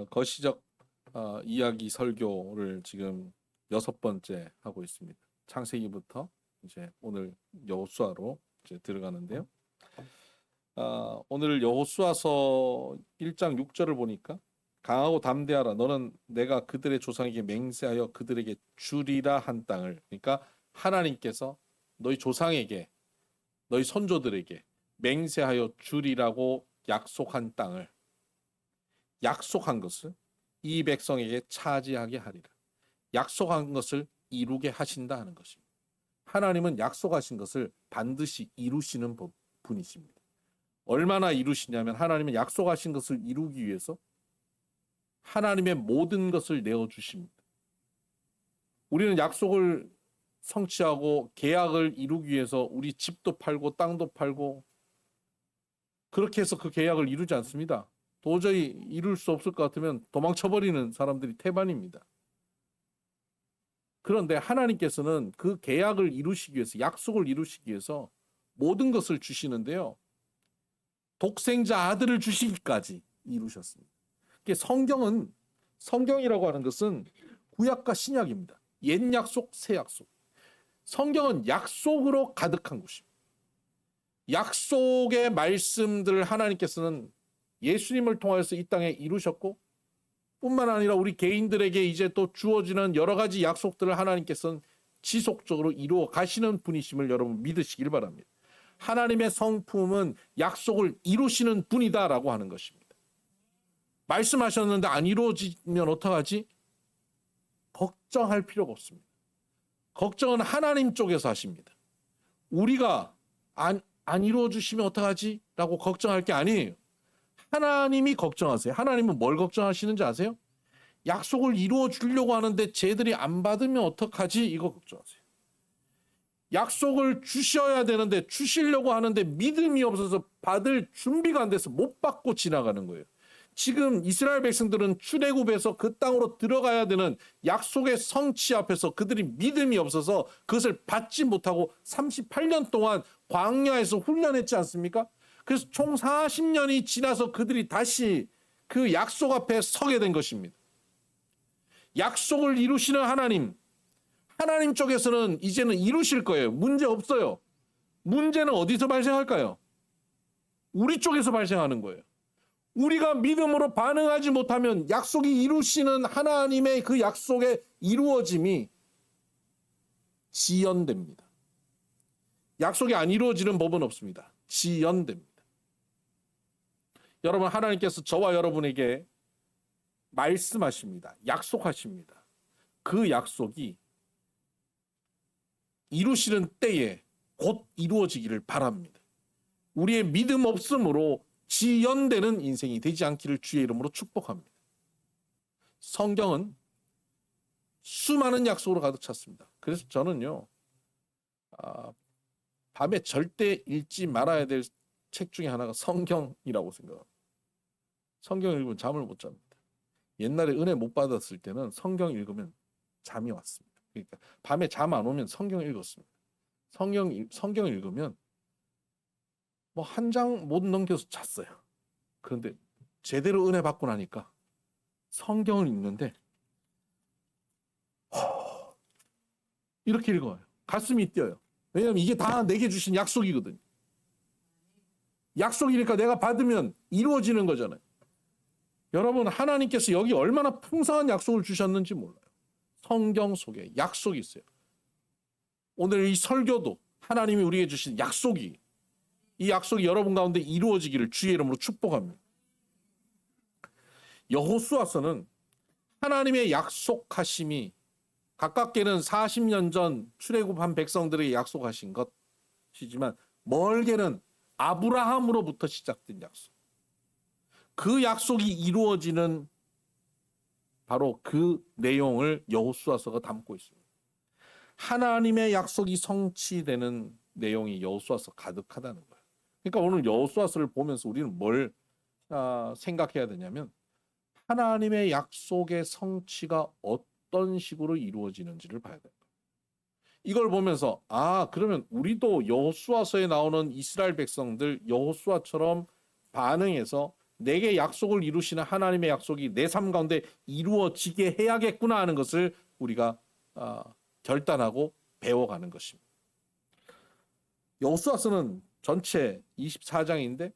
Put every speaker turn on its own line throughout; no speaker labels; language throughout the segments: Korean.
거시적 이야기 설교를 지금 6번째 하고 있습니다. 창세기부터 이제 오늘 여호수아로 이제 들어가는데요. 오늘 여호수아서 1장 6절을 보니까 강하고 담대하라. 너는 내가 그들의 조상에게 맹세하여 그들에게 주리라 한 땅을, 그러니까 하나님께서 너희 조상에게, 너희 선조들에게 맹세하여 주리라고 약속한 땅을, 약속한 것을 이 백성에게 차지하게 하리라. 약속한 것을 이루게 하신다 하는 것입니다. 하나님은 약속하신 것을 반드시 이루시는 분이십니다. 얼마나 이루시냐면, 하나님은 약속하신 것을 이루기 위해서 하나님의 모든 것을 내어주십니다. 우리는 약속을 성취하고 계약을 이루기 위해서 우리 집도 팔고 땅도 팔고 그렇게 해서 그 계약을 이루지 않습니다. 도저히 이룰 수 없을 것 같으면 도망쳐버리는 사람들이 태반입니다. 그런데 하나님께서는 그 계약을 이루시기 위해서, 약속을 이루시기 위해서 모든 것을 주시는데요, 독생자 아들을 주시기까지 이루셨습니다. 성경이라고 하는 것은 구약과 신약입니다. 옛 약속, 새 약속. 성경은 약속으로 가득한 곳입니다. 약속의 말씀들을 하나님께서는 예수님을 통하여서 이 땅에 이루셨고, 뿐만 아니라 우리 개인들에게 이제 또 주어지는 여러 가지 약속들을 하나님께서는 지속적으로 이루어 가시는 분이심을 여러분 믿으시길 바랍니다. 하나님의 성품은 약속을 이루시는 분이다라고 하는 것입니다. 말씀하셨는데 안 이루어지면 어떡하지? 걱정할 필요가 없습니다. 걱정은 하나님 쪽에서 하십니다. 우리가 안 이루어주시면 어떡하지? 라고 걱정할 게 아니에요. 하나님이 걱정하세요. 하나님은 뭘 걱정하시는지 아세요? 약속을 이루어 주려고 하는데 쟤들이 안 받으면 어떡하지? 이거 걱정하세요. 약속을 주셔야 되는데, 주시려고 하는데 믿음이 없어서 받을 준비가 안 돼서 못 받고 지나가는 거예요. 지금 이스라엘 백성들은 출애굽에서 그 땅으로 들어가야 되는 약속의 성취 앞에서 그들이 믿음이 없어서 그것을 받지 못하고 38년 동안 광야에서 훈련했지 않습니까? 그래서 총 40년이 지나서 그들이 다시 그 약속 앞에 서게 된 것입니다. 약속을 이루시는 하나님 쪽에서는 이제는 이루실 거예요. 문제 없어요. 문제는 어디서 발생할까요? 우리 쪽에서 발생하는 거예요. 우리가 믿음으로 반응하지 못하면 약속이 이루시는 하나님의 그 약속의 이루어짐이 지연됩니다. 약속이 안 이루어지는 법은 없습니다. 지연됩니다. 여러분, 하나님께서 저와 여러분에게 말씀하십니다. 약속하십니다. 그 약속이 이루시는 때에 곧 이루어지기를 바랍니다. 우리의 믿음 없음으로 지연되는 인생이 되지 않기를 주의 이름으로 축복합니다. 성경은 수많은 약속으로 가득 찼습니다. 그래서 저는요, 밤에 절대 읽지 말아야 될 책 중에 하나가 성경이라고 생각합니다. 성경 읽으면 잠을 못 잡니다. 옛날에 은혜 못 받았을 때는 성경 읽으면 잠이 왔습니다. 그러니까 밤에 잠 안 오면 성경 읽었습니다. 성경 읽으면 뭐 한 장 못 넘겨서 잤어요. 그런데 제대로 은혜 받고 나니까 성경을 읽는데 이렇게 읽어요. 가슴이 뛰어요. 왜냐하면 이게 다 내게 주신 약속이거든요. 약속이니까 내가 받으면 이루어지는 거잖아요. 여러분, 하나님께서 여기 얼마나 풍성한 약속을 주셨는지 몰라요. 성경 속에 약속이 있어요. 오늘 이 설교도 하나님이 우리에게 주신 약속이, 이 약속이 여러분 가운데 이루어지기를 주의 이름으로 축복합니다. 여호수아서는 하나님의 약속하심이 가깝게는 40년 전 출애굽한 백성들에게 약속하신 것이지만, 멀게는 아브라함으로부터 시작된 약속. 그 약속이 이루어지는 바로 그 내용을 여호수아서가 담고 있습니다. 하나님의 약속이 성취되는 내용이 여호수아서 가득하다는 거예요. 그러니까 오늘 여호수아서를 보면서 우리는 뭘 생각해야 되냐면, 하나님의 약속의 성취가 어떤 식으로 이루어지는지를 봐야 돼요. 이걸 보면서 그러면 우리도 여호수아서에 나오는 이스라엘 백성들, 여호수아처럼 반응해서 내게 약속을 이루시는 하나님의 약속이 내 삶 가운데 이루어지게 해야겠구나 하는 것을 우리가 결단하고 배워가는 것입니다. 여호수아서는 전체 24장인데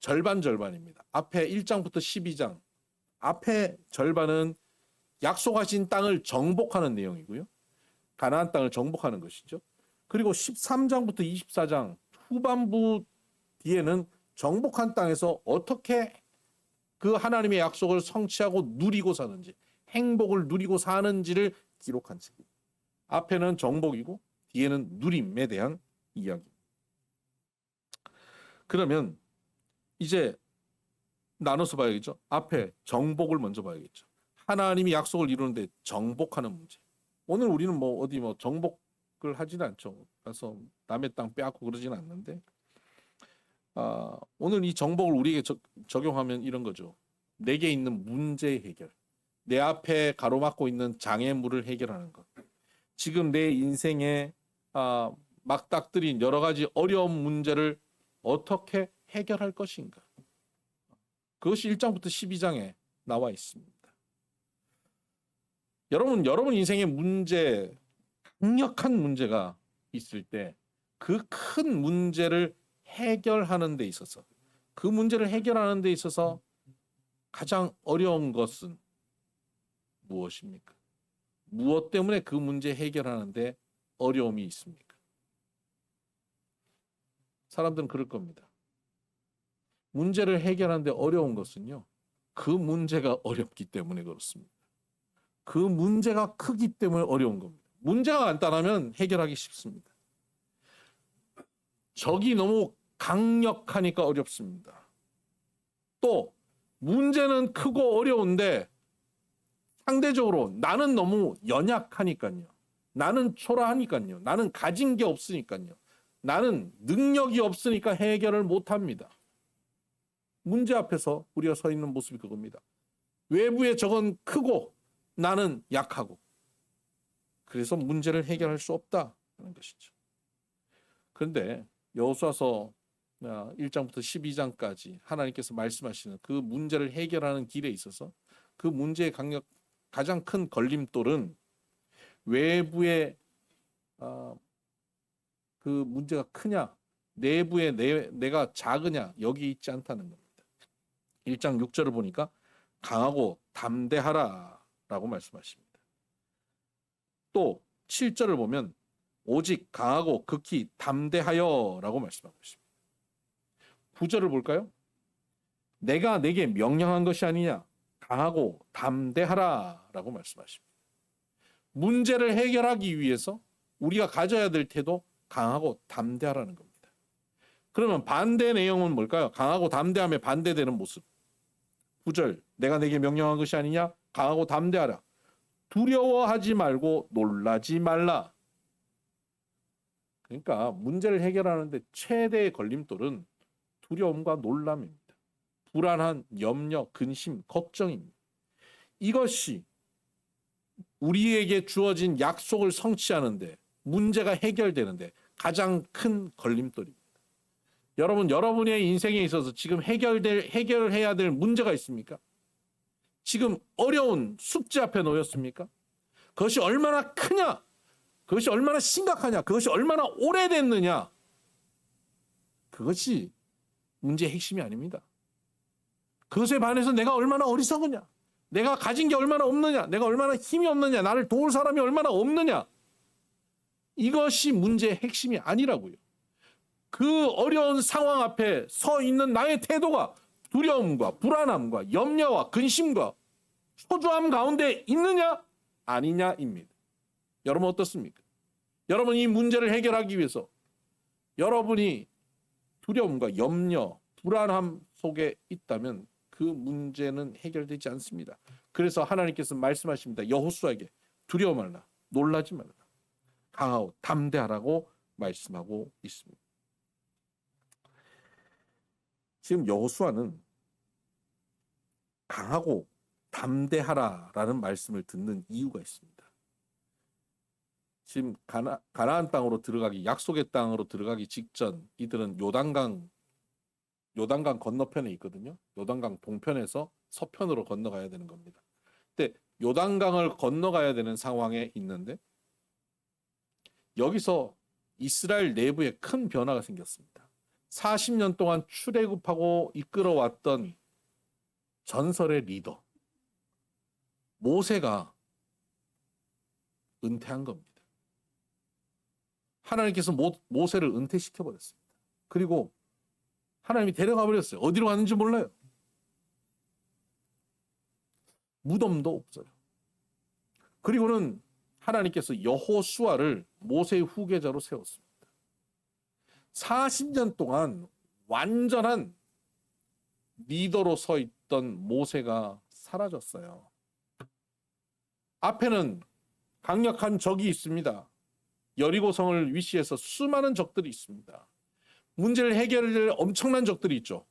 절반입니다. 앞에 1장부터 12장, 앞에 절반은 약속하신 땅을 정복하는 내용이고요. 가나안 땅을 정복하는 것이죠. 그리고 13장부터 24장 후반부 뒤에는 정복한 땅에서 어떻게 그 하나님의 약속을 성취하고 누리고 사는지, 행복을 누리고 사는지를 기록한 책입니다. 앞에는 정복이고 뒤에는 누림에 대한 이야기. 그러면 이제 나눠서 봐야겠죠. 앞에 정복을 먼저 봐야겠죠. 하나님이 약속을 이루는데 정복하는 문제. 오늘 우리는 어디 정복을 하지는 않죠. 그래서 남의 땅 빼앗고 그러지는 않는데, 오늘 이 정복을 우리에게 적용하면 이런 거죠. 내게 있는 문제 해결, 내 앞에 가로막고 있는 장애물을 해결하는 것. 지금 내 인생에 막닥뜨린 여러 가지 어려운 문제를 어떻게 해결할 것인가. 그것이 1장부터 12장에 나와 있습니다. 여러분 인생에 문제, 강력한 문제가 있을 때 그 큰 문제를 해결하는 데 있어서, 그 문제를 해결하는 데 있어서 가장 어려운 것은 무엇입니까? 무엇 때문에 그 문제 해결하는데 어려움이 있습니까? 사람들은 그럴 겁니다. 문제를 해결하는데 어려운 것은요, 그 문제가 어렵기 때문에 그렇습니다. 그 문제가 크기 때문에 어려운 겁니다. 문제가 간단하면 해결하기 쉽습니다. 적이 너무 강력하니까 어렵습니다. 또 문제는 크고 어려운데 상대적으로 나는 너무 연약하니까요. 나는 초라하니까요. 나는 가진 게 없으니까요. 나는 능력이 없으니까 해결을 못합니다. 문제 앞에서 우리가 서 있는 모습이 그겁니다. 외부의 적은 크고 나는 약하고, 그래서 문제를 해결할 수 없다는 것이죠. 그런데 여호수아서 1장부터 12장까지 하나님께서 말씀하시는 그 문제를 해결하는 길에 있어서 그 문제의 가장 큰 걸림돌은 외부의 그 문제가 크냐, 내부의 내가 작으냐, 여기 있지 않다는 겁니다. 1장 6절을 보니까 강하고 담대하라 라고 말씀하십니다. 또 7절을 보면 오직 강하고 극히 담대하여 라고 말씀하고 있습니다. 9절을 볼까요? 내가 내게 명령한 것이 아니냐, 강하고 담대하라 라고 말씀하십니다. 문제를 해결하기 위해서 우리가 가져야 될 태도, 강하고 담대하라는 겁니다. 그러면 반대 내용은 뭘까요? 강하고 담대함에 반대되는 모습. 9절, 내가 내게 명령한 것이 아니냐, 강하고 담대하라. 두려워하지 말고 놀라지 말라. 그러니까 문제를 해결하는데 최대의 걸림돌은 두려움과 놀람입니다. 불안한 염려, 근심, 걱정입니다. 이것이 우리에게 주어진 약속을 성취하는데, 문제가 해결되는데 가장 큰 걸림돌입니다. 여러분의 인생에 있어서 지금 해결해야 될 문제가 있습니까? 지금 어려운 숙제 앞에 놓였습니까? 그것이 얼마나 크냐? 그것이 얼마나 심각하냐? 그것이 얼마나 오래됐느냐? 그것이 문제의 핵심이 아닙니다. 그것에 반해서 내가 얼마나 어리석으냐? 내가 가진 게 얼마나 없느냐? 내가 얼마나 힘이 없느냐? 나를 도울 사람이 얼마나 없느냐? 이것이 문제의 핵심이 아니라고요. 그 어려운 상황 앞에 서 있는 나의 태도가 두려움과 불안함과 염려와 근심과 초조함 가운데 있느냐 아니냐입니다. 여러분 어떻습니까? 여러분 이 문제를 해결하기 위해서 여러분이 두려움과 염려, 불안함 속에 있다면 그 문제는 해결되지 않습니다. 그래서 하나님께서 말씀하십니다. 여호수아에게 두려워 말라, 놀라지 말라, 강하고 담대하라고 말씀하고 있습니다. 지금 여호수아는 강하고 담대하라라는 말씀을 듣는 이유가 있습니다. 지금 가나안 땅으로 들어가기, 약속의 땅으로 들어가기 직전 이들은 요단강 요단강 건너편에 있거든요. 요단강 동편에서 서편으로 건너가야 되는 겁니다. 근데 요단강을 건너가야 되는 상황에 있는데 여기서 이스라엘 내부에 큰 변화가 생겼습니다. 40년 동안 출애굽하고 이끌어왔던 전설의 리더 모세가 은퇴한 겁니다. 하나님께서 모세를 은퇴시켜 버렸습니다. 그리고 하나님이 데려가 버렸어요. 어디로 가는지 몰라요. 무덤도 없어요. 그리고는 하나님께서 여호수아를 모세의 후계자로 세웠습니다. 40년 동안 완전한 리더로 서 있던 모세가 사라졌어요. 앞에는 강력한 적이 있습니다. 여리고성을 위시해서 수많은 적들이 있습니다. 문제를 해결할 엄청난 적들이 있죠.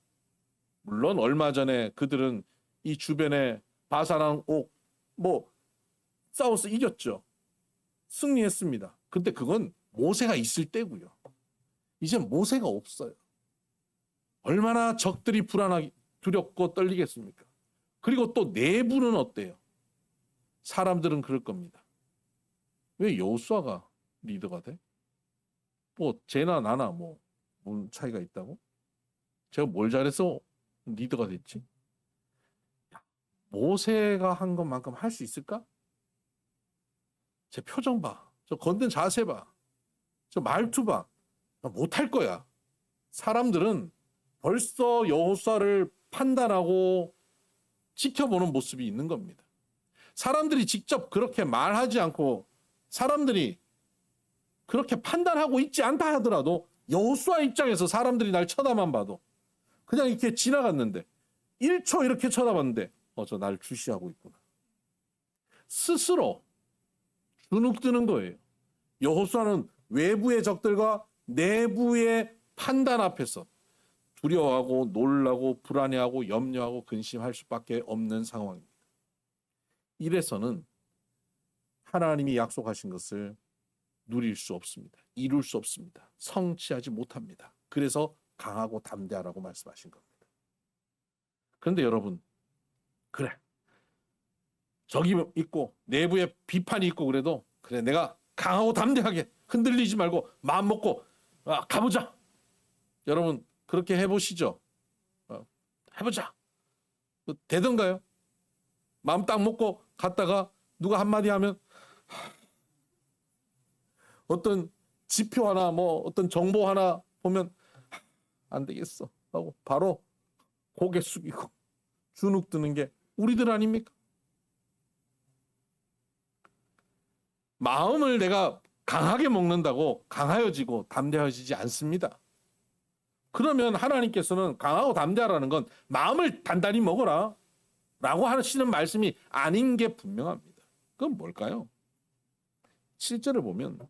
물론 얼마 전에 그들은 이 주변에 바사랑 옥 싸워서 이겼죠. 승리했습니다. 근데 그건 모세가 있을 때고요. 이제 모세가 없어요. 얼마나 적들이 불안하게 두렵고 떨리겠습니까? 그리고 또 내부는 어때요? 사람들은 그럴 겁니다. 왜 여호수아가 리더가 돼? 쟤나 나나 뭔 차이가 있다고? 제가 뭘 잘해서 리더가 됐지? 모세가 한 것만큼 할 수 있을까? 제 표정 봐. 저 걷는 자세 봐. 저 말투 봐. 나 못할 거야. 사람들은 벌써 여호수아를 판단하고 지켜보는 모습이 있는 겁니다. 사람들이 직접 그렇게 말하지 않고 사람들이 그렇게 판단하고 있지 않다 하더라도 여호수아 입장에서 사람들이 날 쳐다만 봐도 그냥 이렇게 지나갔는데 1초 이렇게 쳐다봤는데 저 날 주시하고 있구나. 스스로 주눅드는 거예요. 여호수아는 외부의 적들과 내부의 판단 앞에서 두려워하고 놀라고 불안해하고 염려하고 근심할 수밖에 없는 상황입니다. 이래서는 하나님이 약속하신 것을 누릴 수 없습니다. 이룰 수 없습니다. 성취하지 못합니다. 그래서 강하고 담대하라고 말씀하신 겁니다. 그런데 여러분, 그래, 적이 있고 내부에 비판이 있고 그래도 그래, 내가 강하고 담대하게 흔들리지 말고 마음 먹고 가보자. 여러분 그렇게 해보시죠. 해보자. 되던가요? 마음 딱 먹고 갔다가 누가 한마디 하면 어떤 지표 하나 어떤 정보 하나 보면 안 되겠어 하고 바로 고개 숙이고 주눅 드는 게 우리들 아닙니까? 마음을 내가 강하게 먹는다고 강하여지고 담대해지지 않습니다. 그러면 하나님께서는 강하고 담대하라는 건 마음을 단단히 먹어라 라고 하시는 말씀이 아닌 게 분명합니다. 그건 뭘까요? 7절을 보면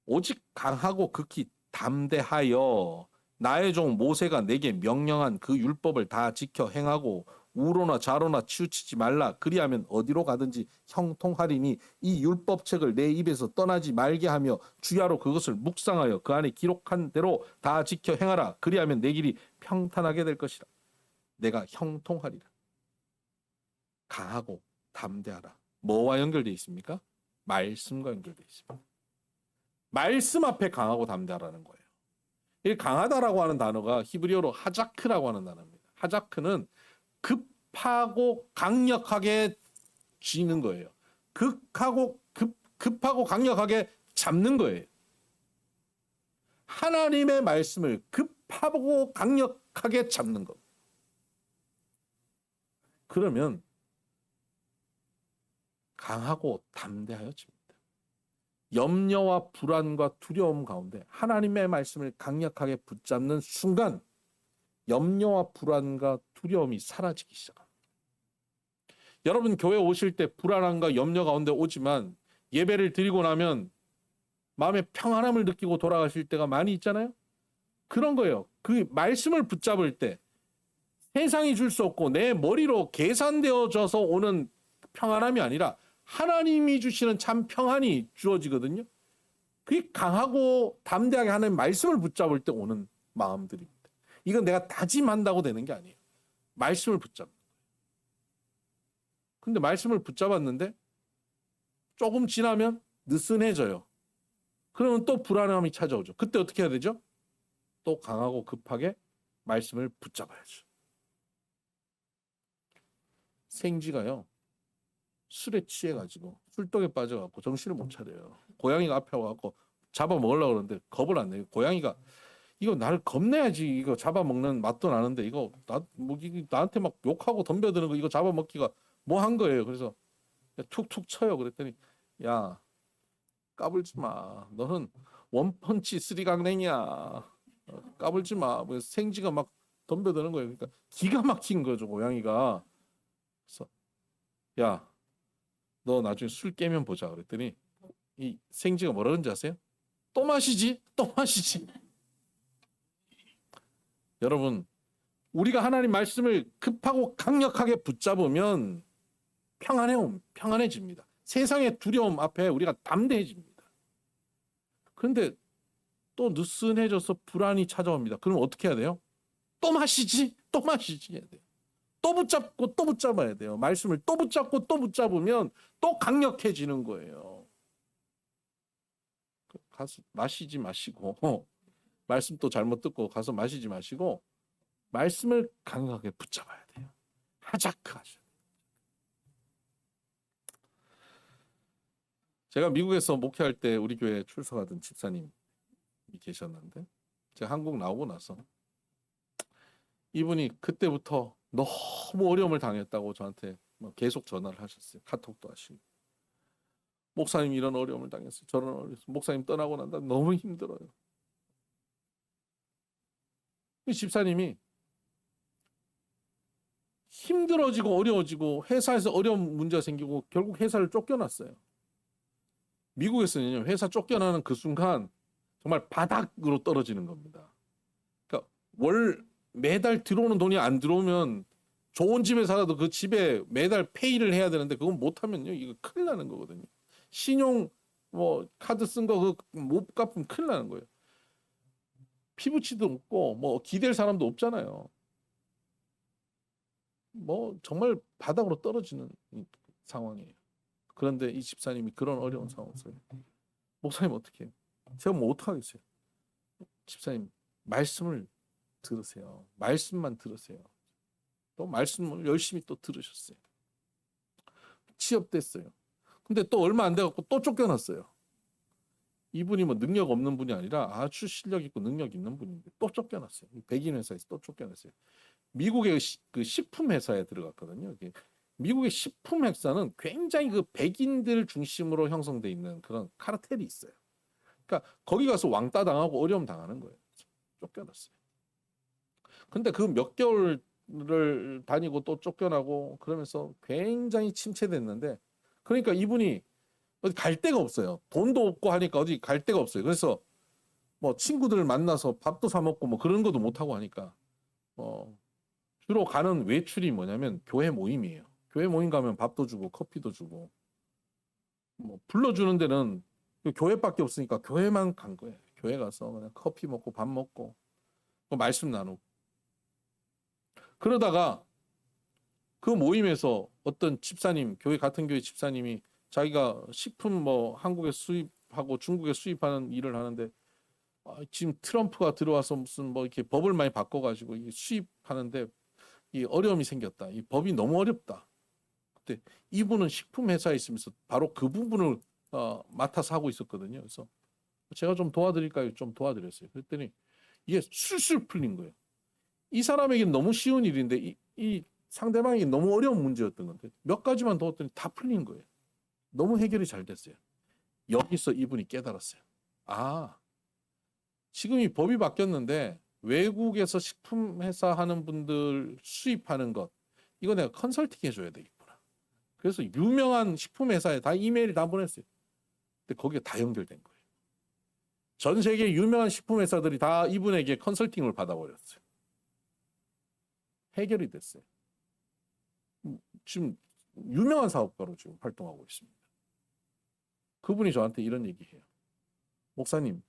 오직 강하고 극히 담대하여 나의 종 모세가 내게 명령한 그 율법을 다 지켜 행하고 우로나 좌로나 치우치지 말라. 그리하면 어디로 가든지 형통하리니 이 율법책을 내 입에서 떠나지 말게 하며 주야로 그것을 묵상하여 그 안에 기록한 대로 다 지켜 행하라. 그리하면 내 길이 평탄하게 될 것이라. 내가 형통하리라. 강하고 담대하라. 뭐와 연결되어 있습니까? 말씀과 연결되어 있습니다. 말씀 앞에 강하고 담대하라는 거예요. 이 강하다라고 하는 단어가 히브리어로 하자크라고 하는 단어입니다. 하자크는 급하고 강력하게 쥐는 거예요. 급하고 강력하게 잡는 거예요. 하나님의 말씀을 급하고 강력하게 잡는 겁니다. 그러면 강하고 담대하여집니다. 염려와 불안과 두려움 가운데 하나님의 말씀을 강력하게 붙잡는 순간 염려와 불안과 두려움이 사라지기 시작합니다. 여러분 교회 오실 때 불안함과 염려 가운데 오지만 예배를 드리고 나면 마음의 평안함을 느끼고 돌아가실 때가 많이 있잖아요. 그런 거예요. 그 말씀을 붙잡을 때 세상이 줄 수 없고 내 머리로 계산되어져서 오는 평안함이 아니라 하나님이 주시는 참 평안이 주어지거든요. 그게 강하고 담대하게 하는 말씀을 붙잡을 때 오는 마음들입니다. 이건 내가 다짐한다고 되는 게 아니에요. 말씀을 붙잡는 거예요. 근데 말씀을 붙잡았는데 조금 지나면 느슨해져요. 그러면 또 불안함이 찾아오죠. 그때 어떻게 해야 되죠? 또 강하고 급하게 말씀을 붙잡아야죠. 생쥐가요, 술에 취해가지고 술독에 빠져갖고 정신을 못 차려요. 고양이가 앞에 와갖고 잡아먹으려고 그러는데 겁을 안 내요. 고양이가 이거 나를 겁내야지, 이거 잡아먹는 맛도 나는데 이거 나한테 막 욕하고 덤벼드는 거 이거 잡아먹기가 뭐 한 거예요. 그래서 툭툭 쳐요. 그랬더니 야, 까불지 마. 너는 원펀치 쓰리강냉이야. 까불지 마. 생쥐가 막 덤벼드는 거예요. 그러니까 기가 막힌 거죠, 고양이가. 그래서 야, 너 나중에 술 깨면 보자. 그랬더니 이 생쥐가 뭐라 그런지 아세요? 또 마시지? 또 마시지? 여러분, 우리가 하나님 말씀을 급하고 강력하게 붙잡으면 평안해집니다. 세상의 두려움 앞에 우리가 담대해집니다. 그런데 또 느슨해져서 불안이 찾아옵니다. 그럼 어떻게 해야 돼요? 또 마시지? 또 마시지 해야 돼요. 또 붙잡고 또 붙잡아야 돼요. 말씀을 또 붙잡고 또 붙잡으면 또 강력해지는 거예요. 가서 마시지 마시고 말씀 또 잘못 듣고 가서 마시지 마시고 말씀을 강하게 붙잡아야 돼요. 하자크하셔. 제가 미국에서 목회할 때 우리 교회에 출석하던 집사님이 계셨는데 제가 한국 나오고 나서 이분이 그때부터 너무 어려움을 당했다고 저한테 계속 전화를 하셨어요. 카톡도 하시고. 목사님 이런 어려움을 당했어요. 저런 어려움. 목사님 떠나고 난다 너무 힘들어요. 이 집사님이 힘들어지고 어려워지고 회사에서 어려운 문제가 생기고 결국 회사를 쫓겨났어요. 미국에서는요, 회사 쫓겨나는 그 순간 정말 바닥으로 떨어지는 겁니다. 그러니까 매달 들어오는 돈이 안 들어오면 좋은 집에 살아도 그 집에 매달 페이를 해야 되는데 그건 못하면요, 이거 큰일 나는 거거든요. 신용 카드 쓴 거 그 못 갚으면 큰일 나는 거예요. 피부치도 없고 기댈 사람도 없잖아요. 정말 바닥으로 떨어지는 상황이에요. 그런데 이 집사님이 그런 어려운 상황 속에 목사님 어떻게 해요? 제가 뭐 어떡하겠어요? 집사님 말씀을 들으세요. 말씀만 들으세요. 또 말씀을 열심히 또 들으셨어요. 취업됐어요. 근데 또 얼마 안 돼갖고 또 쫓겨났어요. 이분이 능력 없는 분이 아니라 아주 실력 있고 능력 있는 분인데 또 쫓겨났어요. 백인 회사에서 또 쫓겨났어요. 미국의 그 식품 회사에 들어갔거든요. 미국의 식품 회사는 굉장히 그 백인들 중심으로 형성돼 있는 그런 카르텔이 있어요. 그러니까 거기 가서 왕따 당하고 어려움 당하는 거예요. 쫓겨났어요. 근데 그 몇 개월을 다니고 또 쫓겨나고 그러면서 굉장히 침체됐는데, 그러니까 이분이 어디 갈 데가 없어요. 돈도 없고 하니까 어디 갈 데가 없어요. 그래서 친구들 만나서 밥도 사 먹고 그런 것도 못 하고 하니까 주로 가는 외출이 뭐냐면 교회 모임이에요. 교회 모임 가면 밥도 주고 커피도 주고 불러주는 데는 교회밖에 없으니까 교회만 간 거예요. 교회 가서 그냥 커피 먹고 밥 먹고 말씀 나누고. 그러다가 그 모임에서 어떤 집사님, 같은 교회 집사님이 자기가 식품 한국에 수입하고 중국에 수입하는 일을 하는데 지금 트럼프가 들어와서 무슨 이렇게 법을 많이 바꿔가지고 수입하는데 이 어려움이 생겼다. 이 법이 너무 어렵다. 그때 이분은 식품 회사에 있으면서 바로 그 부분을 맡아서 하고 있었거든요. 그래서 제가 좀 도와드릴까요? 좀 도와드렸어요. 그랬더니 이게 술술 풀린 거예요. 이 사람에게는 너무 쉬운 일인데 이 상대방에게 너무 어려운 문제였던 건데 몇 가지만 도왔더니 다 풀린 거예요. 너무 해결이 잘 됐어요. 여기서 이분이 깨달았어요. 지금 이 법이 바뀌었는데 외국에서 식품 회사 하는 분들 수입하는 것, 이거 내가 컨설팅 해줘야 되겠구나. 그래서 유명한 식품 회사에 다 이메일 다 보냈어요. 근데 거기에 다 연결된 거예요. 전 세계 유명한 식품 회사들이 다 이분에게 컨설팅을 받아버렸어요. 해결이 됐어요. 지금 유명한 사업가로 지금 활동하고 있습니다. 그분이 저한테 이런 얘기해요. 목사님,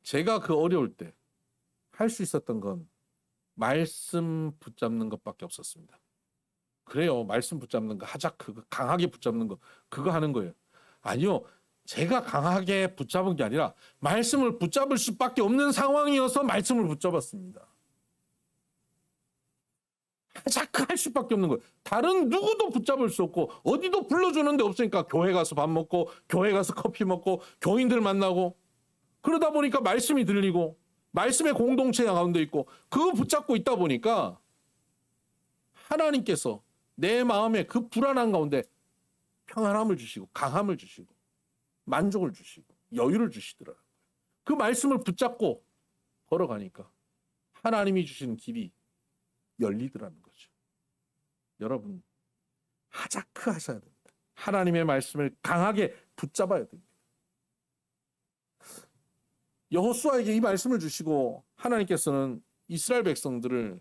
제가 그 어려울 때 할 수 있었던 건 말씀 붙잡는 것밖에 없었습니다. 그래요. 말씀 붙잡는 거, 하자, 그거 강하게 붙잡는 거, 그거 하는 거예요. 아니요. 제가 강하게 붙잡은 게 아니라 말씀을 붙잡을 수밖에 없는 상황이어서 말씀을 붙잡았습니다. 자꾸 할 수밖에 없는 거예요. 다른 누구도 붙잡을 수 없고 어디도 불러주는 데 없으니까 교회 가서 밥 먹고 교회 가서 커피 먹고 교인들 만나고 그러다 보니까 말씀이 들리고 말씀의 공동체 가운데 있고 그거 붙잡고 있다 보니까 하나님께서 내 마음에 그 불안한 가운데 평안함을 주시고 강함을 주시고 만족을 주시고 여유를 주시더라고요. 그 말씀을 붙잡고 걸어가니까 하나님이 주시는 길이 열리더라는 거죠. 여러분 하자크 하셔야 됩니다. 하나님의 말씀을 강하게 붙잡아야 됩니다. 여호수아에게 이 말씀을 주시고 하나님께서는 이스라엘 백성들을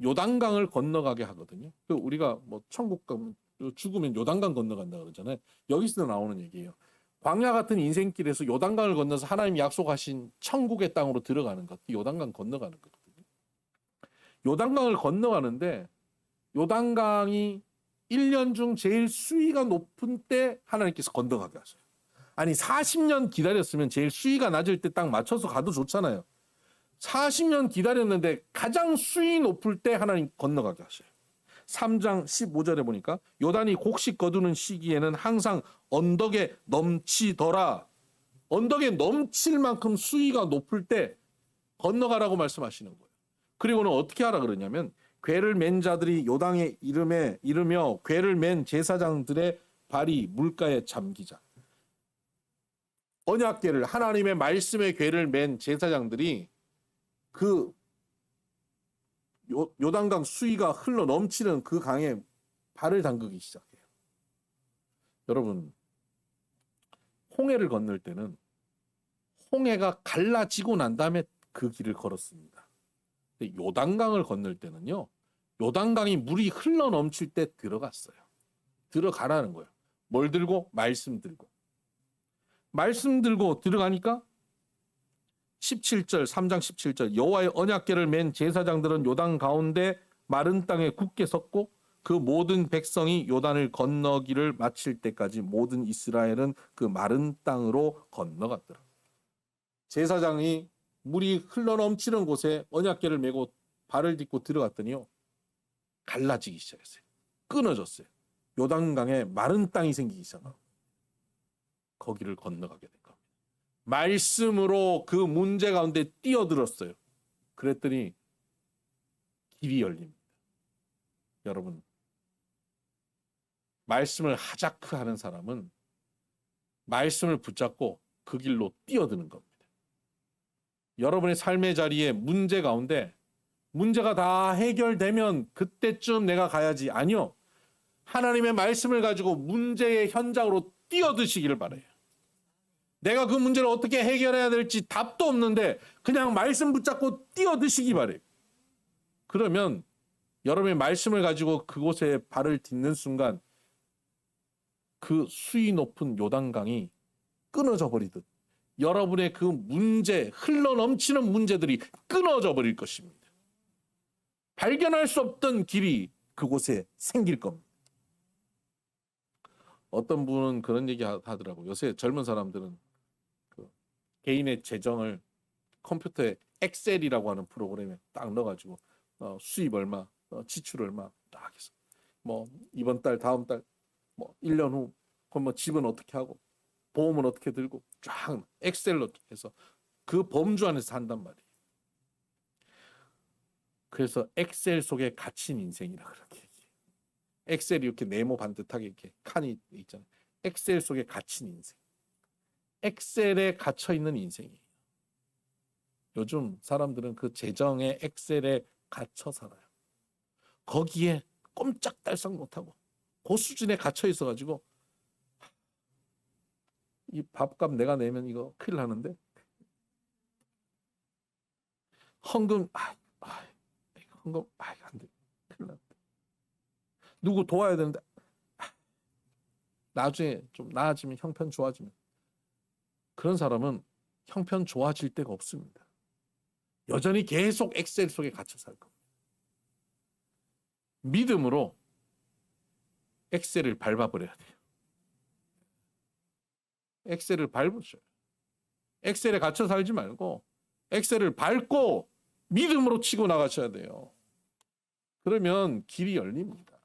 요단강을 건너가게 하거든요. 우리가 뭐 천국 가면 죽으면 요단강 건너간다 그러잖아요. 여기서 나오는 얘기예요. 광야 같은 인생길에서 요단강을 건너서 하나님이 약속하신 천국의 땅으로 들어가는 것, 요단강 건너가는 거거든요. 요단강을 건너가는데 요단강이 1년 중 제일 수위가 높은 때 하나님께서 건너가게 하셔요. 아니 40년 기다렸으면 제일 수위가 낮을 때 딱 맞춰서 가도 좋잖아요. 40년 기다렸는데 가장 수위 높을 때 하나님 건너가게 하셔요. 3장 15절에 보니까 요단이 곡식 거두는 시기에는 항상 언덕에 넘치더라. 언덕에 넘칠 만큼 수위가 높을 때 건너가라고 말씀하시는 거예요. 그리고는 어떻게 하라 그러냐면 궤를 맨 자들이 요단에 이르며 궤를 맨 제사장들의 발이 물가에 잠기자. 언약궤를 하나님의 말씀의 궤를 맨 제사장들이 그 요단강 수위가 흘러 넘치는 그 강에 발을 담그기 시작해요. 여러분 홍해를 건널 때는 홍해가 갈라지고 난 다음에 그 길을 걸었습니다. 근데 요단강을 건널 때는요. 요단강이 물이 흘러 넘칠 때 들어갔어요. 들어가라는 거예요. 뭘 들고? 말씀 들고. 말씀 들고 들어가니까 17절 3장 17절 여호와의 언약궤를 맨 제사장들은 요단 가운데 마른 땅에 굳게 섰고 그 모든 백성이 요단을 건너기를 마칠 때까지 모든 이스라엘은 그 마른 땅으로 건너갔더라. 제사장이 물이 흘러넘치는 곳에 언약궤를 메고 발을 딛고 들어갔더니요. 갈라지기 시작했어요. 끊어졌어요. 요단강에 마른 땅이 생기기 시작하고 거기를 건너가게 된 겁니다. 말씀으로 그 문제 가운데 뛰어들었어요. 그랬더니 길이 열립니다. 여러분 말씀을 하자크 하는 사람은 말씀을 붙잡고 그 길로 뛰어드는 겁니다. 여러분의 삶의 자리에 문제 가운데 문제가 다 해결되면 그때쯤 내가 가야지. 아니요. 하나님의 말씀을 가지고 문제의 현장으로 뛰어드시기를 바라요. 내가 그 문제를 어떻게 해결해야 될지 답도 없는데 그냥 말씀 붙잡고 뛰어드시기 바라요. 그러면 여러분의 말씀을 가지고 그곳에 발을 딛는 순간 그 수위 높은 요단강이 끊어져 버리듯 여러분의 그 문제, 흘러넘치는 문제들이 끊어져 버릴 것입니다. 발견할 수 없던 길이 그곳에 생길 겁니다. 어떤 분은 그런 얘기 하더라고요. 요새 젊은 사람들은 그 개인의 재정을 컴퓨터에 엑셀이라고 하는 프로그램에 딱 넣어가지고 수입 얼마, 지출 얼마 딱 해서 뭐 이번 달, 다음 달, 뭐 1년 후, 그럼 뭐 집은 어떻게 하고 보험은 어떻게 들고 쫙 엑셀로 해서 그 범주 안에서 산단 말이에요. 그래서 엑셀 속에 갇힌 인생이라 그렇게 얘기해요. 엑셀이 이렇게 네모 반듯하게 이렇게 칸이 있잖아요. 엑셀 속에 갇힌 인생. 엑셀에 갇혀 있는 인생이에요. 요즘 사람들은 그 재정의 엑셀에 갇혀 살아요. 거기에 꼼짝달싹 못하고 그 수준에 갇혀 있어가지고 이 밥값 내가 내면 이거 큰일 나는데 헌금 헌금 안 돼. 큰일 났다. 누구 도와야 되는데 나중에 좀 나아지면 형편 좋아지면 그런 사람은 형편 좋아질 데가 없습니다. 여전히 계속 엑셀 속에 갇혀 살 겁니다. 믿음으로 엑셀을 밟아버려야 돼요. 엑셀을 밟으셔요. 엑셀에 갇혀 살지 말고 엑셀을 밟고 믿음으로 치고 나가셔야 돼요. 그러면 길이 열립니다.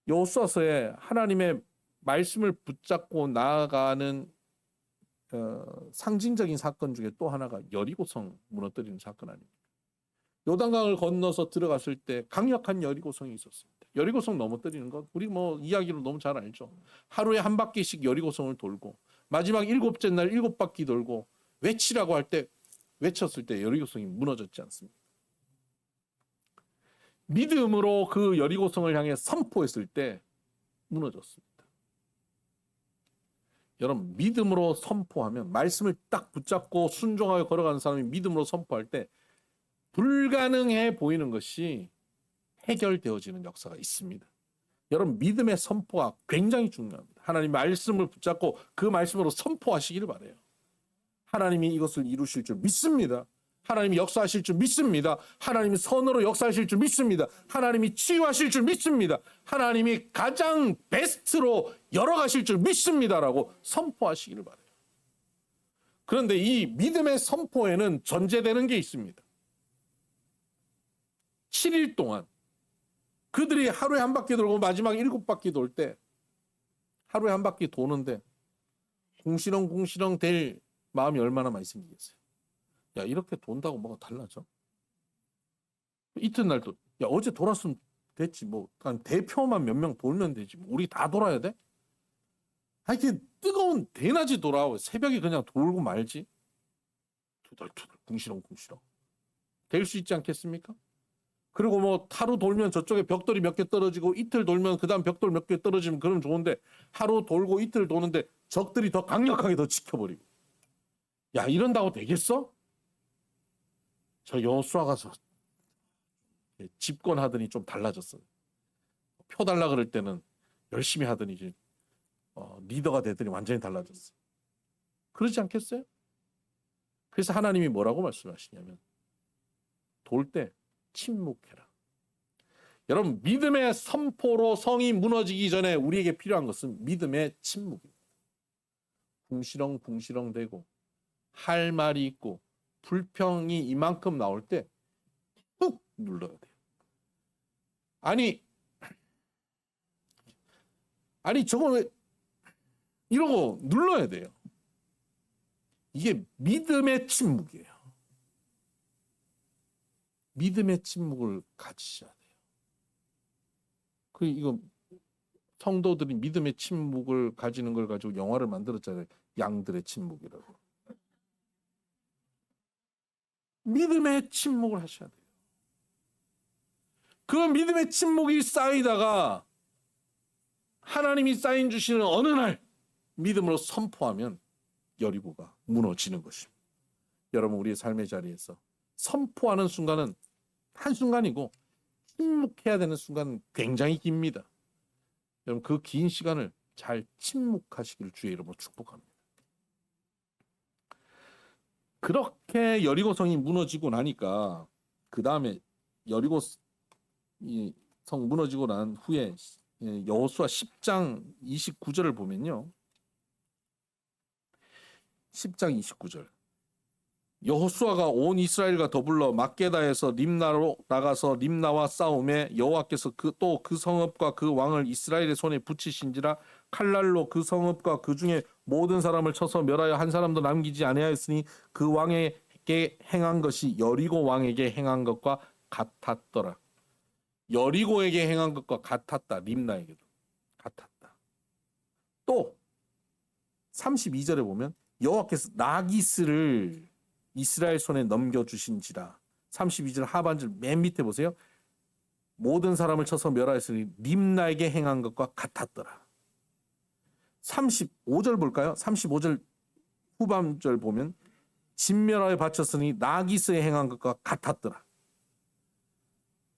여호수아서에 하나님의 말씀을 붙잡고 나아가는 상징적인 사건 중에 또 하나가 여리고성 무너뜨리는 사건 아닙니까? 요단강을 건너서 들어갔을 때 강력한 여리고성이 있었습니다. 여리고성 넘어뜨리는 건 우리 뭐 이야기로 너무 잘 알죠. 하루에 한 바퀴씩 여리고성을 돌고 마지막 7째 날 7바퀴 돌고 외치라고 할 때 외쳤을 때 여리고성이 무너졌지 않습니까? 믿음으로 그 여리고성을 향해 선포했을 때 무너졌습니다. 여러분, 믿음으로 선포하면, 말씀을 딱 붙잡고 순종하여 걸어가는 사람이 믿음으로 선포할 때 불가능해 보이는 것이 해결되어지는 역사가 있습니다. 여러분, 믿음의 선포가 굉장히 중요합니다. 하나님 말씀을 붙잡고 그 말씀으로 선포하시기를 바라요. 하나님이 이것을 이루실 줄 믿습니다. 하나님이 역사하실 줄 믿습니다. 하나님이 선으로 역사하실 줄 믿습니다. 하나님이 치유하실 줄 믿습니다. 하나님이 가장 베스트로 열어가실 줄 믿습니다라고 선포하시기를 바라요. 그런데 이 믿음의 선포에는 전제되는 게 있습니다. 7일 동안 그들이 하루에 한 바퀴 돌고 마지막 7바퀴 돌 때 하루에 한 바퀴 도는데 궁시렁궁시렁 될 마음이 얼마나 많이 생기겠어요. 야, 이렇게 돈다고 뭐가 달라져? 이튿날도 야, 어제 돌았으면 됐지 뭐 한 대표만 몇 명 돌면 되지 뭐. 우리 다 돌아야 돼? 하여튼 뜨거운 대낮이 돌아오고 새벽에 그냥 돌고 말지. 투덜투덜 궁시렁궁시렁 될 수 있지 않겠습니까? 그리고 뭐 하루 돌면 저쪽에 벽돌이 몇 개 떨어지고 이틀 돌면 그 다음 벽돌 몇 개 떨어지면 그러면 좋은데 하루 돌고 이틀 도는데 적들이 더 강력하게 더 지켜버리고 야, 이런다고 되겠어? 저 여호수아 가서 집권하더니 좀 달라졌어요. 표 달라 그럴 때는 열심히 하더니 이제 리더가 되더니 완전히 달라졌어요. 그러지 않겠어요? 그래서 하나님이 뭐라고 말씀하시냐면 돌 때 침묵해라. 여러분, 믿음의 선포로 성이 무너지기 전에 우리에게 필요한 것은 믿음의 침묵입니다. 붕시렁붕시렁 대고 할 말이 있고 불평이 이만큼 나올 때 꾹 눌러야 돼요. 아니 저거 왜 이러고 눌러야 돼요. 이게 믿음의 침묵이에요. 믿음의 침묵을 가지셔야 돼요. 이거 성도들이 믿음의 침묵을 가지는 걸 가지고 영화를 만들었잖아요. 양들의 침묵이라고. 믿음의 침묵을 하셔야 돼요. 그 믿음의 침묵이 쌓이다가 하나님이 사인 주시는 어느 날 믿음으로 선포하면 여리고가 무너지는 것입니다. 여러분, 우리의 삶의 자리에서 선포하는 순간은 한순간이고 침묵해야 되는 순간은 굉장히 깁니다. 여러분, 그 긴 시간을 잘 침묵하시길 주의 이름으로 축복합니다. 그렇게 여리고성이 무너지고 나니까 그 다음에 여리고 성 무너지고 난 후에 여호수아 10장 29절을 보면요. 10장 29절. 여호수아가 온 이스라엘과 더불어 막게다에서 림나로 나가서 림나와 싸움에 여호와께서 또 그 성읍과 그 왕을 이스라엘의 손에 붙이신지라 칼날로 그 성읍과 그 중에 모든 사람을 쳐서 멸하여 한 사람도 남기지 아니하였으니 그 왕에게 행한 것이 여리고 왕에게 행한 것과 같았더라. 여리고에게 행한 것과 같았다. 림나에게도 같았다. 또 32절에 보면 여호와께서 나기스를 이스라엘 손에 넘겨주신지라. 32절 하반절 맨 밑에 보세요. 모든 사람을 쳐서 멸하였으니 림나에게 행한 것과 같았더라. 35절 볼까요? 35절 후반절 보면 진멸하여 바쳤으니 나기스에 행한 것과 같았더라.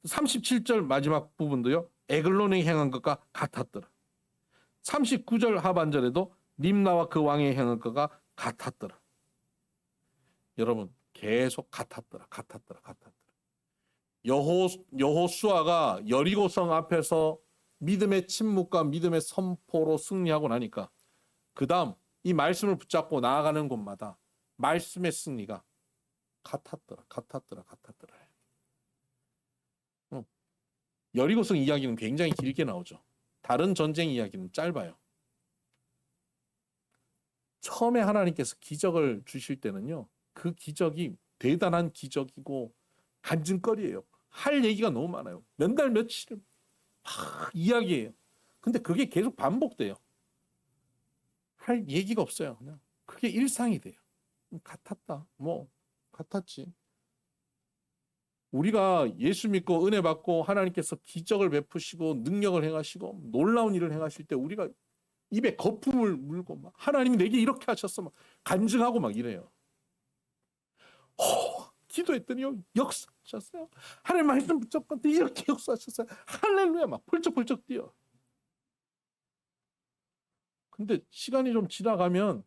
37절 마지막 부분도요. 에글론에 행한 것과 같았더라. 39절 하반절에도 림나와 그 왕에 행한 것과 같았더라. 여러분 계속 같았더라. 여호수아가 여리고성 앞에서 믿음의 침묵과 믿음의 선포로 승리하고 나니까 그 다음 이 말씀을 붙잡고 나아가는 곳마다 말씀의 승리가 같았더라. 여리고성 이야기는 굉장히 길게 나오죠. 다른 전쟁 이야기는 짧아요. 처음에 하나님께서 기적을 주실 때는요, 그 기적이 대단한 기적이고 간증거리예요. 할 얘기가 너무 많아요. 몇 달 며칠 막 이야기해요. 근데 그게 계속 반복돼요. 할 얘기가 없어요. 그냥 그게 일상이 돼요. 같았다. 같았지. 우리가 예수 믿고 은혜 받고 하나님께서 기적을 베푸시고 능력을 행하시고 놀라운 일을 행하실 때 우리가 입에 거품을 물고 막 하나님이 내게 이렇게 하셨어 막 간증하고 막 이래요. 기도했더니 역사하셨어요. 하나님 말씀 붙잡고 이렇게 역사하셨어요. 할렐루야 막 펄쩍펄쩍 뛰어. 근데 시간이 좀 지나가면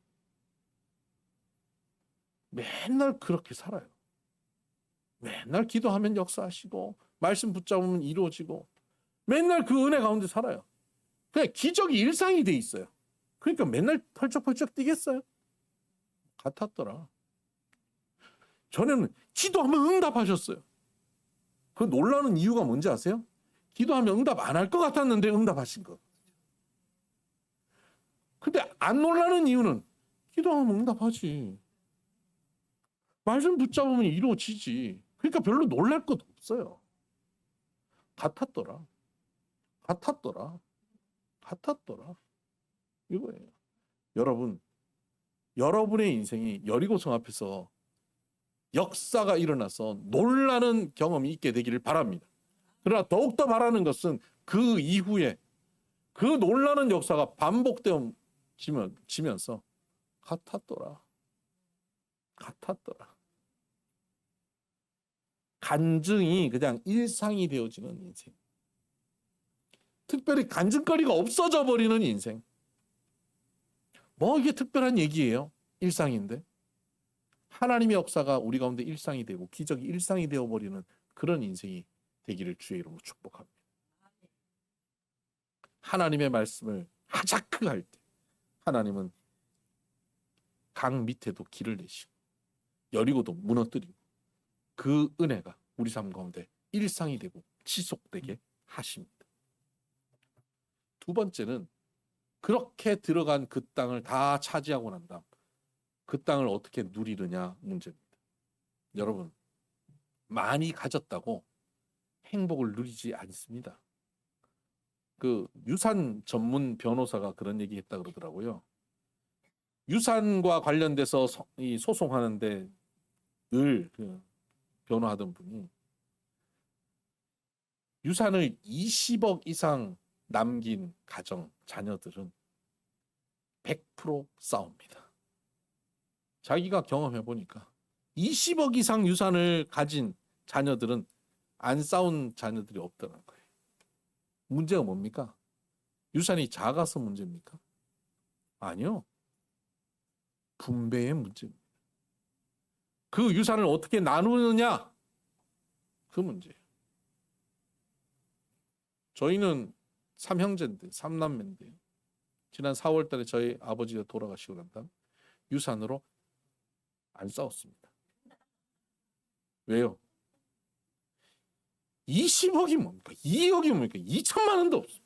맨날 그렇게 살아요. 맨날 기도하면 역사하시고 말씀 붙잡으면 이루어지고 맨날 그 은혜 가운데 살아요. 그냥 기적이 일상이 돼 있어요. 그러니까 맨날 펄쩍펄쩍 뛰겠어요? 같았더라. 전에는 기도하면 응답하셨어요. 그 놀라는 이유가 뭔지 아세요? 기도하면 응답 안 할 것 같았는데 응답하신 거. 근데 안 놀라는 이유는 기도하면 응답하지. 말씀 붙잡으면 이루어지지. 그러니까 별로 놀랄 것 없어요. 같았더라. 이거예요. 여러분의 인생이 여리고성 앞에서 역사가 일어나서 놀라는 경험이 있게 되기를 바랍니다. 그러나 더욱더 바라는 것은 그 이후에 그 놀라는 역사가 반복되면서 같았더라. 간증이 그냥 일상이 되어지는 인생. 특별히 간증거리가 없어져 버리는 인생. 이게 특별한 얘기예요? 일상인데. 하나님의 역사가 우리 가운데 일상이 되고 기적이 일상이 되어버리는 그런 인생이 되기를 주의 이름으로 축복합니다. 하나님의 말씀을 하자크할 때 하나님은 강 밑에도 길을 내시고 여리고도 무너뜨리고 그 은혜가 우리 삶 가운데 일상이 되고 지속되게 하십니다. 두 번째는 그렇게 들어간 그 땅을 다 차지하고 난 다음 그 땅을 어떻게 누리느냐 문제입니다. 여러분, 많이 가졌다고 행복을 누리지 않습니다. 그 유산 전문 변호사가 그런 얘기 했다 그러더라고요. 유산과 관련돼서 소송하는데 늘 그 변호하던 분이 유산을 20억 이상 남긴 가정, 자녀들은 100% 싸웁니다. 자기가 경험해 보니까 20억 이상 유산을 가진 자녀들은 안 싸운 자녀들이 없다는 거예요. 문제가 뭡니까? 유산이 작아서 문제입니까? 아니요. 분배의 문제입니다. 그 유산을 어떻게 나누느냐? 그 문제예요. 저희는 3형제인데, 3남매인데요. 지난 4월 달에 저희 아버지가 돌아가시고 난 다음 유산으로 안 싸웠습니다. 왜요? 20억이 뭡니까? 2억이 뭡니까? 2천만 원도 없어요.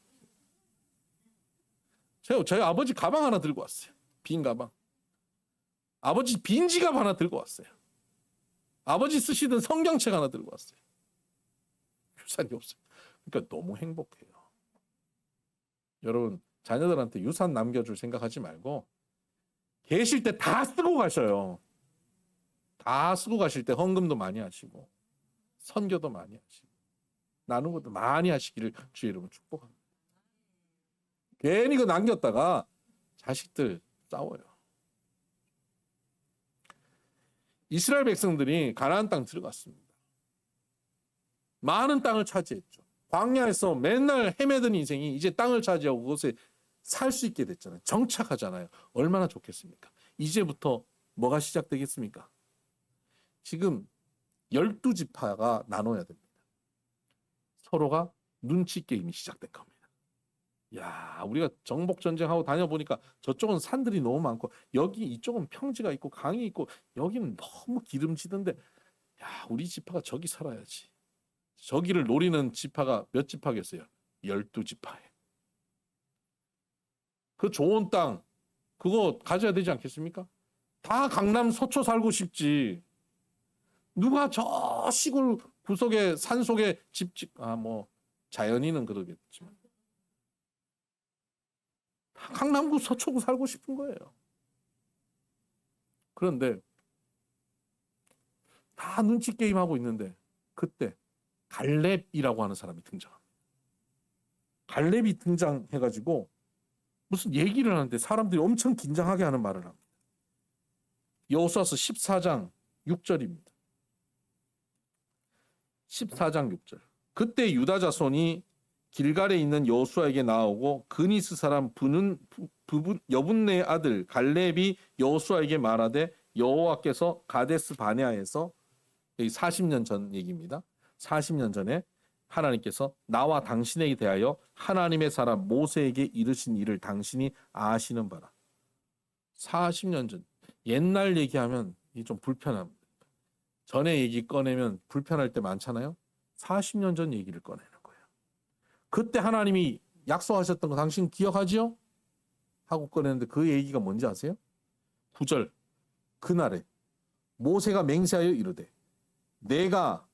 저희 아버지 가방 하나 들고 왔어요. 빈 가방. 아버지 빈 지갑 하나 들고 왔어요. 아버지 쓰시던 성경책 하나 들고 왔어요. 유산이 없어요. 그러니까 너무 행복해요. 여러분, 자녀들한테 유산 남겨줄 생각하지 말고 계실 때 다 쓰고 가셔요. 다 쓰고 가실 때 헌금도 많이 하시고 선교도 많이 하시고 나누는 것도 많이 하시기를 주의 이름으로 축복합니다. 괜히 그 남겼다가 자식들 싸워요. 이스라엘 백성들이 가나안 땅 들어갔습니다. 많은 땅을 차지했죠. 광야에서 맨날 헤매던 인생이 이제 땅을 차지하고 그곳에 살 수 있게 됐잖아요. 정착하잖아요. 얼마나 좋겠습니까? 이제부터 뭐가 시작되겠습니까? 지금 12지파가 나눠야 됩니다. 서로가 눈치 게임이 시작된 겁니다. 야, 우리가 정복 전쟁하고 다녀보니까 저쪽은 산들이 너무 많고 여기 이쪽은 평지가 있고 강이 있고 여기는 너무 기름지던데 야, 우리 지파가 저기 살아야지. 저기를 노리는 지파가 몇 지파겠어요? 12지파에. 그 좋은 땅 그거 가져야 되지 않겠습니까? 다 강남 서초 살고 싶지. 누가 저 시골 구석에 산속에 뭐 자연인은 그러겠지만 다 강남구 서초구 살고 싶은 거예요. 그런데 다 눈치 게임 하고 있는데 그때 갈렙이라고 하는 사람이 등장합니다. 갈렙이 등장해가지고 무슨 얘기를 하는데 사람들이 엄청 긴장하게 하는 말을 합니다. 여호수아서 14장 6절입니다. 14장 6절. 그때 유다 자손이 길갈에 있는 여호수아에게 나오고 그니스 사람 여분네의 아들 갈렙이 여호수아에게 말하되 여호와께서 가데스 바네아에서 40년 전 얘기입니다. 40년 전에 하나님께서 나와 당신에게 대하여 하나님의 사람 모세에게 이르신 일을 당신이 아시는 바라. 40년 전 옛날 얘기하면 이게 좀 불편합니다. 전에 얘기 꺼내면 불편할 때 많잖아요. 40년 전 얘기를 꺼내는 거예요. 그때 하나님이 약속하셨던 거 당신 기억하지요? 하고 꺼내는데 그 얘기가 뭔지 아세요? 9절. 그날에 모세가 맹세하여 이르되 내가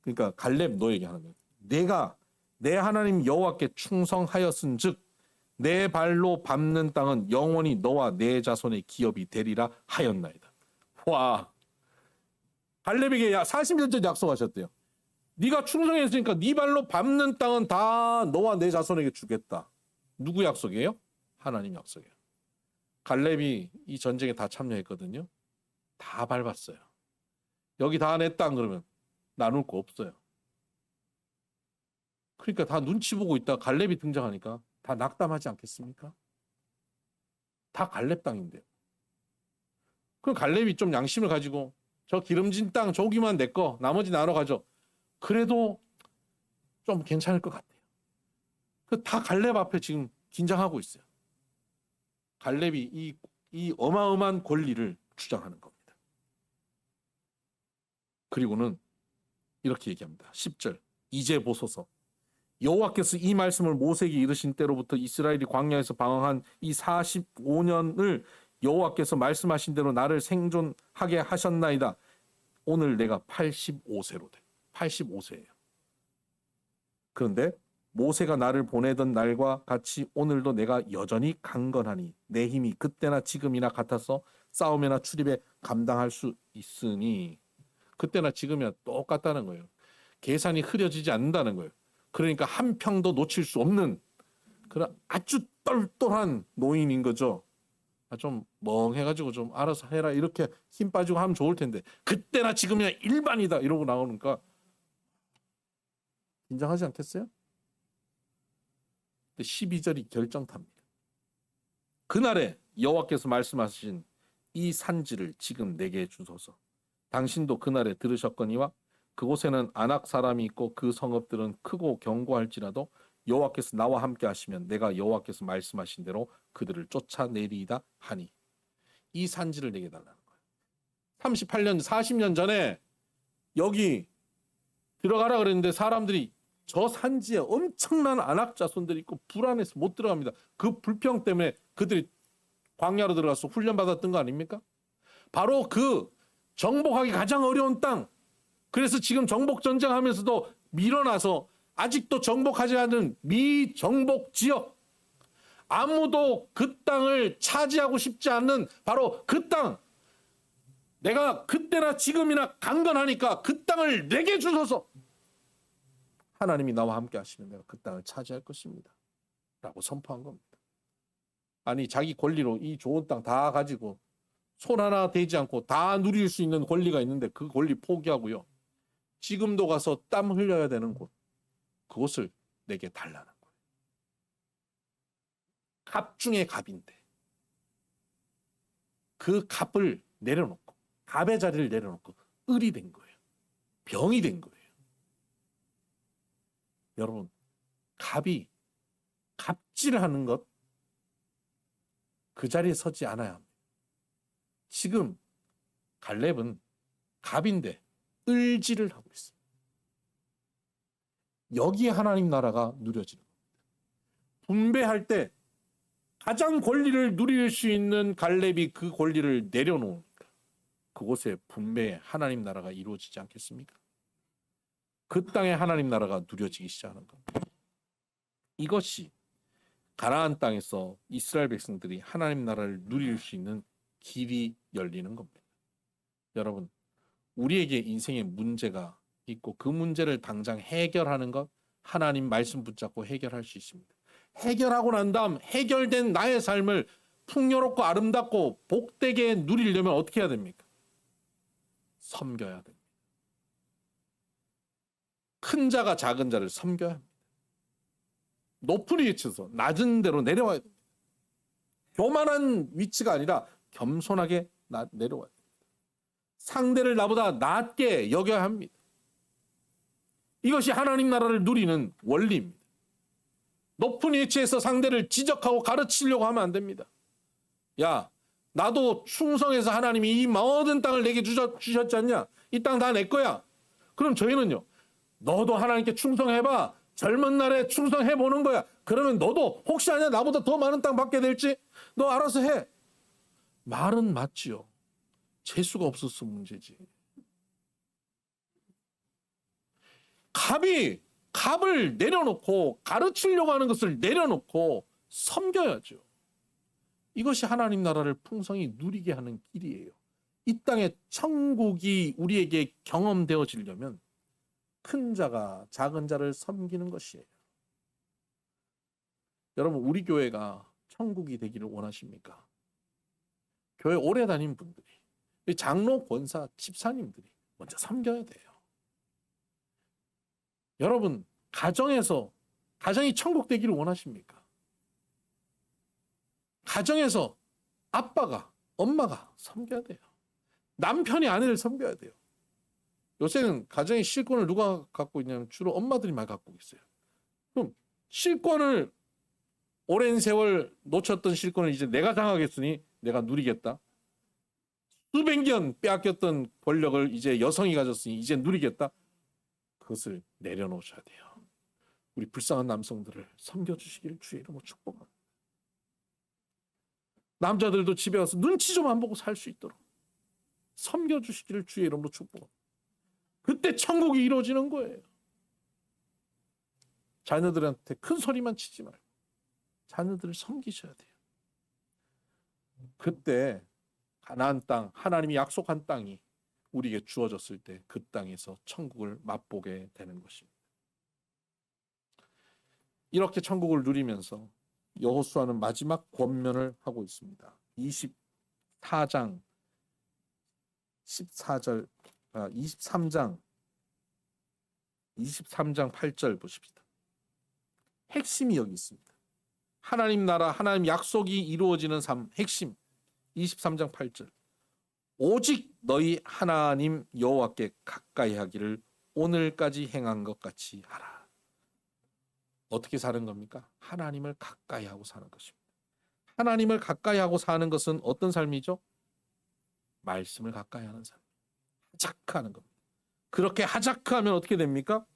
그러니까 갈렙 너 얘기하는 거예요. 내가 내 하나님 여호와께 충성하였은즉 내 발로 밟는 땅은 영원히 너와 내 자손의 기업이 되리라 하였나이다. 와, 갈렙에게 40년 전 약속하셨대요. 네가 충성했으니까 네 발로 밟는 땅은 다 너와 내 자손에게 주겠다. 누구 약속이에요? 하나님 약속이에요. 갈렙이 이 전쟁에 다 참여했거든요. 다 밟았어요. 여기 다 내 땅 그러면 나눌 거 없어요. 그러니까 다 눈치 보고 있다 갈렙이 등장하니까 다 낙담하지 않겠습니까? 다 갈렙 땅인데요. 그럼 갈렙이 좀 양심을 가지고 저 기름진 땅 저기만 내 거 나머지 나눠 가져. 그래도 좀 괜찮을 것 같아요. 다 갈렙 앞에 지금 긴장하고 있어요. 갈렙이 이 어마어마한 권리를 주장하는 겁니다. 그리고는 이렇게 얘기합니다. 10절. 이제 보소서. 여호와께서 이 말씀을 모세에게 이르신 때로부터 이스라엘이 광야에서 방황한 이 45년을 여호와께서 말씀하신 대로 나를 생존하게 하셨나이다. 오늘 내가 85세로 돼. 85세예요. 그런데 모세가 나를 보내던 날과 같이 오늘도 내가 여전히 강건하니 내 힘이 그때나 지금이나 같아서 싸움이나 출입에 감당할 수 있으니 그때나 지금이나 똑같다는 거예요. 계산이 흐려지지 않는다는 거예요. 그러니까 한 평도 놓칠 수 없는 그런 아주 똘똘한 노인인 거죠. 좀 멍해가지고 좀 알아서 해라 이렇게 힘 빠지고 하면 좋을 텐데 그때나 지금이나 일반이다 이러고 나오니까 긴장하지 않겠어요? 12절이 결정탑니다. 그날에 여호와께서 말씀하신 이 산지를 지금 내게 주소서. 당신도 그날에 들으셨거니와 그곳에는 아낙 사람이 있고 그 성읍들은 크고 견고할지라도 여호와께서 나와 함께 하시면 내가 여호와께서 말씀하신 대로 그들을 쫓아내리이다 하니 이 산지를 내게 달라는 거예요. 38년 40년 전에 여기 들어가라 그랬는데 사람들이 저 산지에 엄청난 아낙 자손들이 있고 불안해서 못 들어갑니다. 그 불평 때문에 그들이 광야로 들어가서 훈련받았던 거 아닙니까? 바로 그 정복하기 가장 어려운 땅. 그래서 지금 정복 전쟁하면서도 밀어나서 아직도 정복하지 않은 미정복 지역. 아무도 그 땅을 차지하고 싶지 않는 바로 그 땅. 내가 그때나 지금이나 강건하니까 그 땅을 내게 주소서. 하나님이 나와 함께 하시면 내가 그 땅을 차지할 것입니다. 라고 선포한 겁니다. 아니 자기 권리로 이 좋은 땅 다 가지고 손 하나 대지 않고 다 누릴 수 있는 권리가 있는데 그 권리 포기하고요. 지금도 가서 땀 흘려야 되는 곳. 그곳을 내게 달라는 거예요. 갑 중에 갑인데 그 갑을 내려놓고 갑의 자리를 내려놓고 을이 된 거예요. 병이 된 거예요. 여러분, 갑이 갑질하는 것, 그 자리에 서지 않아야 합니다. 지금 갈렙은 갑인데 을질을 하고 있어요. 여기에 하나님 나라가 누려지는 겁니다. 분배할 때 가장 권리를 누릴 수 있는 갈렙이 그 권리를 내려놓으니까 그곳에 분배에 하나님 나라가 이루어지지 않겠습니까? 그 땅에 하나님 나라가 누려지기 시작하는 겁니다. 이것이 가나안 땅에서 이스라엘 백성들이 하나님 나라를 누릴 수 있는 길이 열리는 겁니다. 여러분, 우리에게 인생에 문제가 있고 그 문제를 당장 해결하는 것, 하나님 말씀 붙잡고 해결할 수 있습니다. 해결하고 난 다음 해결된 나의 삶을 풍요롭고 아름답고 복되게 누리려면 어떻게 해야 됩니까? 섬겨야 됩니다. 큰 자가 작은 자를 섬겨야 합니다. 높은 위치에서 낮은 데로 내려와야 됩니다. 교만한 위치가 아니라 겸손하게 내려와야 됩니다. 상대를 나보다 낮게 여겨야 합니다. 이것이 하나님 나라를 누리는 원리입니다. 높은 위치에서 상대를 지적하고 가르치려고 하면 안 됩니다. 야, 나도 충성해서 하나님이 이 모든 땅을 내게 주셨지 않냐? 이 땅 다 내 거야. 그럼 저희는요, 너도 하나님께 충성해봐. 젊은 날에 충성해보는 거야. 그러면 너도 혹시 아냐 나보다 더 많은 땅 받게 될지 너 알아서 해. 말은 맞지요. 재수가 없어서 문제지. 갑을 내려놓고 가르치려고 하는 것을 내려놓고 섬겨야죠. 이것이 하나님 나라를 풍성히 누리게 하는 길이에요. 이 땅에 천국이 우리에게 경험되어지려면 큰 자가 작은 자를 섬기는 것이에요. 여러분, 우리 교회가 천국이 되기를 원하십니까? 교회 오래 다닌 분들이, 장로, 권사, 집사님들이 먼저 섬겨야 돼요. 여러분, 가정이 천국 되기를 원하십니까? 가정에서 아빠가, 엄마가 섬겨야 돼요. 남편이 아내를 섬겨야 돼요. 요새는 가정의 실권을 누가 갖고 있냐면 주로 엄마들이 많이 갖고 있어요. 그럼 실권을 오랜 세월 놓쳤던 실권을 이제 내가 장하겠으니 내가 누리겠다. 수백 년 빼앗겼던 권력을 이제 여성이 가졌으니 이제 누리겠다. 그것을 내려놓으셔야 돼요. 우리 불쌍한 남성들을 섬겨주시기를 주의 이름으로 축복합니다. 남자들도 집에 와서 눈치 좀 안 보고 살 수 있도록 섬겨주시기를 주의 이름으로 축복합니다. 그때 천국이 이루어지는 거예요. 자녀들한테 큰 소리만 치지 말고 자녀들을 섬기셔야 돼요. 그때 가나안 땅, 하나님이 약속한 땅이 우리에게 주어졌을 때 그 땅에서 천국을 맛보게 되는 것입니다. 이렇게 천국을 누리면서 여호수아는 마지막 권면을 하고 있습니다. 23장 8절 보십시다. 핵심이 여기 있습니다. 하나님 나라, 하나님 약속이 이루어지는 삶, 핵심 23장 8절. 오직 너희 하나님 여호와께 가까이 하기를 오늘까지 행한 것 같이 하라. 어떻게 사는 겁니까? 하나님을 가까이 하고 사는 것입니다. 하나님을 가까이 하고 사는 것은 어떤 삶이죠? 말씀을 가까이 하는 삶. 하자크하는 겁니다. 그렇게 하자크하면 어떻게 됩니까?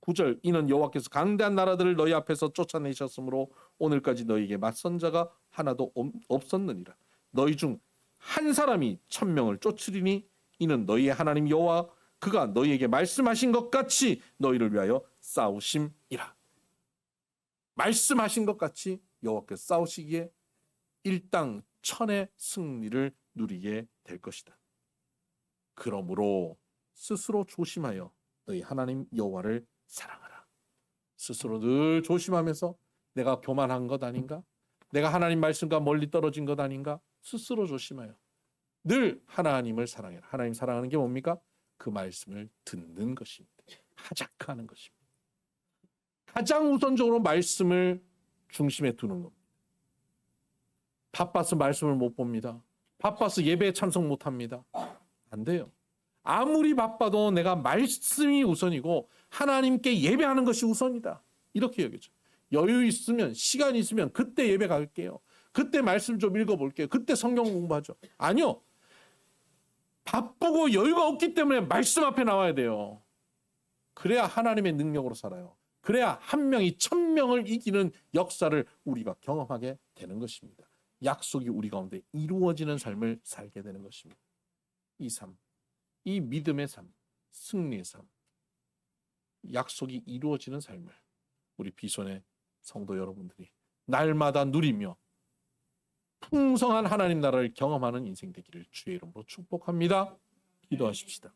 9절. 이는 여호와께서 강대한 나라들을 너희 앞에서 쫓아내셨으므로 오늘까지 너희에게 맞선 자가 하나도 없었느니라. 너희 중 한 사람이 1000명을 쫓으리니 이는 너희의 하나님 여호와 그가 너희에게 말씀하신 것 같이 너희를 위하여 싸우심이라. 말씀하신 것 같이 여호와께서 싸우시기에 일당 천의 승리를 누리게 될 것이다. 그러므로 스스로 조심하여 너희 하나님 여호와를 사랑하라. 스스로 늘 조심하면서 내가 교만한 것 아닌가? 내가 하나님 말씀과 멀리 떨어진 것 아닌가? 스스로 조심하여 늘 하나님을 사랑해라. 하나님 사랑하는 게 뭡니까? 그 말씀을 듣는 것입니다. 하자크하는 것입니다. 가장 우선적으로 말씀을 중심에 두는 겁니다. 바빠서 말씀을 못 봅니다. 바빠서 예배에 참석 못 합니다. 안 돼요. 아무리 바빠도 내가 말씀이 우선이고 하나님께 예배하는 것이 우선이다. 이렇게 여겨져. 여유 있으면, 시간 있으면 그때 예배 갈게요. 그때 말씀 좀 읽어볼게요. 그때 성경 공부하죠. 아니요. 바쁘고 여유가 없기 때문에 말씀 앞에 나와야 돼요. 그래야 하나님의 능력으로 살아요. 그래야 한 명이 1000명을 이기는 역사를 우리가 경험하게 되는 것입니다. 약속이 우리 가운데 이루어지는 삶을 살게 되는 것입니다. 이 삶, 이 믿음의 삶, 승리의 삶, 약속이 이루어지는 삶을 우리 비손의 성도 여러분들이 날마다 누리며 풍성한 하나님 나라를 경험하는 인생 되기를 주의 이름으로 축복합니다. 기도하십시다.